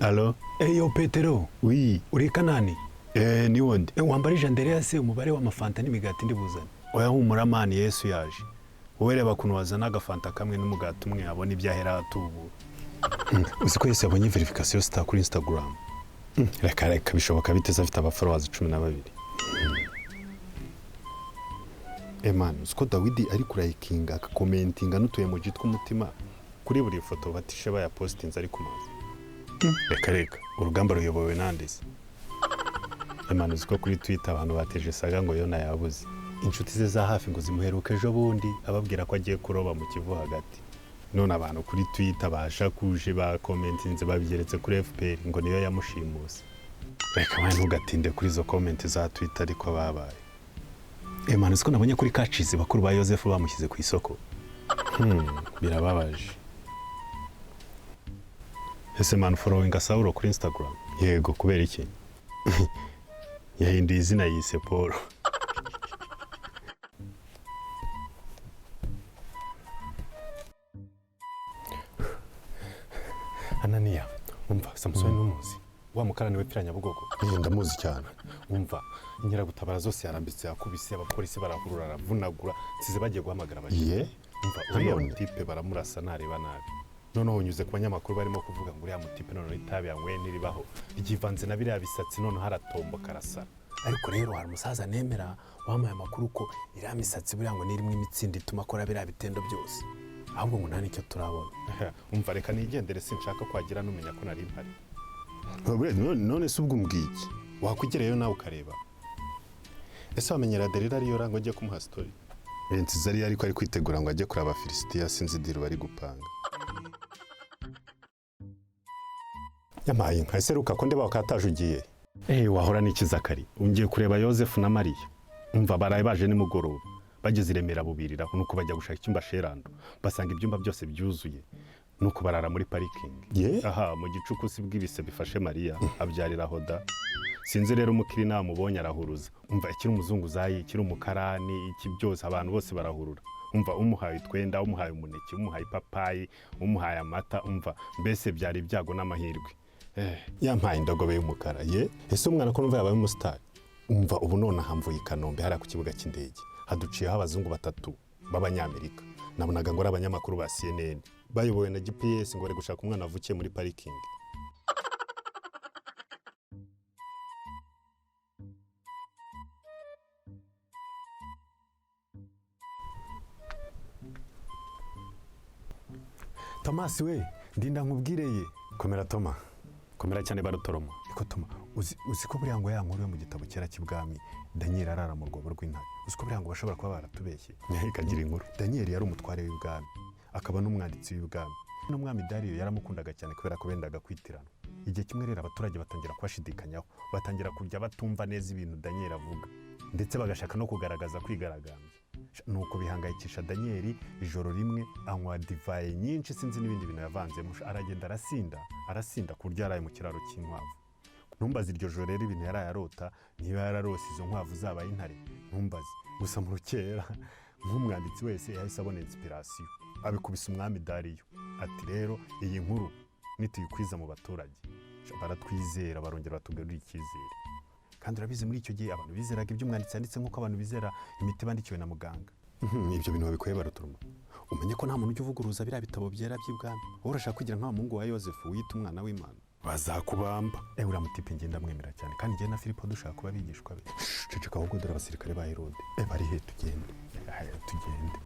Alo? Yo Petero, Oui. uri Kanani? Ni wundi. Wambarije Andreas umubare w'amafanta n'imigati ndi buzane. Oya humura mani Yesu yaje. Wowe reba kuntu wazana agafanta kamwe n'umugati umwe abona ibyahera atubu. Uzi ko Yesu yabonye verification star kuri Instagram. Reka bishoboka biteze afite abafollowers 12. Man, usko Dawidi ari kurayikinga akakomentinga n'utuye mu gitwa umutima kuri buri foto batishe baya postinze ari kumaza. Reka urugamba ruyobowe nandise. Man, usko kuri Twitter abantu bateje saga ngo Yona yabuze. Inshuti ze za hafi ngo zimuheruke ejo bundi ababwira ko agiye kuroba mu Kivu hagati. None abantu kuri Twitter bashakuje ba commentinze babigeretse kuri FPR ngo niyo yamushimuse. Reka mwe ntugatinde kuri zo comment za Twitter ariko babaye. Man, uzi ko nabonye kuri Kacizi bakuru ba Yozefu bamushyize ku isoko. Birababaje. Ese man following Saulo kuri Instagram? Yego kubera iki? Yahinduye izina yise Paul. Anania, umva Samson n'umuzi. Wa mukarani we piranya bugogo. Ndamuzi cyane. Umva Nyiragutabara zose yarambitse yakubise abapolisi barahurura aravunagura size bagiye guhamagara Ye? umva uriya mutipe baramurasa nareba nabi. Noneho unyuze ku banyamakuru barimo kuvuga ngo uriya mutipe none itabi yanywe niribaho igivanze na biriya bisatsi none haratomboka arasara. Ariko rero hari umusaza nemera wamaye amakuru ko iriya misatsi buriya ngo nirimwe imitsindi ituma akora biriya bitendo byose. Ahubwo ngo nta nicyo turabona. Umva reka nigendere sinshaka kwagira numenya ko nari mpari. None se ubwo umbwiki wakwigereyo nawe ukareba. Ese wamenyera Delila ariyo rango agiye kumuha story? Nzizari ariko ari kwitegura ngo ajye kuraba Filistia sinzi diro bari gupanga. Yamaye nka seruka ko ndeba wakatajugiye. Wahora n'ikizakari. Ungiye kureba Yozefu na Mariya. Umva baraye baje ni mugoroba. Bageze iremera bubirira nuko bajya gushaka icyumba sherando. Basanga ibyumba byose byuzuye. Nuko barara muri parking. Aha mu gicukusi bw'ibise bifashe Mariya abyarira hoda. Sinzi rero umukiri namubonye arahuruza. Umva ikiri umuzungu zayi, ikiri umukarani, iki byose abantu bose barahurura. Umva umuhaye twenda, umuhaye umuneke, umuhaye papayi, umuhaye amata, umva mbese byari ibyago n'amahirwe. Yampaye indogobe y'umukara ye. Ese umwana ko numva yabaye umustar. Umva ubu none ahamvuye Kanombe hari ku kibuga cy'indege. Haduciyeho abazungu batatu b'abanyamerika. Nabonaga ngo ari abanyamakuru ba CNN. Bayobowe na GPS ngo bari gushaka umwana avukiye muri parking. Thomas we ndinda nkubwireye. Komera Toma. Komera cyane barutoromo. Iko Toma uzi ko buriya ngo yankuru yo mu gitabo cyera cy'ibwami Daniel arara mu rwobo rw'intare. Uzi ko buriya ngo bashobora kuba baratubeshye. Ikagira inkuru. Daniel yari umutware w'ibwami akaba n'umwanditsi w'ibwami. N'umwami Dario yaramukundaga cyane kubera ko bendaga kwitirana. Igihe kimwe rero abaturage batangira kwashidikanyaho, batangira kujya batumva neza ibintu Daniel avuga, ndetse bagashaka no kugaragaza kwigaragambya. Nuko bihangayikisha Daniel ijoro rimwe anywa divayi nyinshi sinzi n'ibindi bintu yavanzemo aragenda arasinda kurya yaraye mu kiraro cy'inkwavu. Ntumbaze iryo joro rero ibintu yarayarota niba yararose izo nkwavu zabaye intare ntumbaze. Gusa mu rukera nk'umwanditsi wese yahise abona inspiration abikubise umwami Dario ati rero iyi nkuru nituyikwiza mu baturage baratwizera barongera batugarurira icyizere. Kandi urabizi muri icyo gihe abantu bizeraga ibyo umwanditsi yanditse nk'uko abantu bizera imiti bandikiwe na muganga. Ibyo bintu babikoye baruturuma. Umenye ko nta muntu ujya uvuguruza biriya bitabo byera by'ibwami. Wowe urashaka kugira nka Mungu wa Yozefu wiyita umwana w'Imana. Bazakubamba. Uriya mutipe ngenda mwemera cyane kandi njye na Filipo dushaka kuba bigishwa be. Ceceka ahubwo dore abasirikare ba Herode. Bari he tugende. Tugende.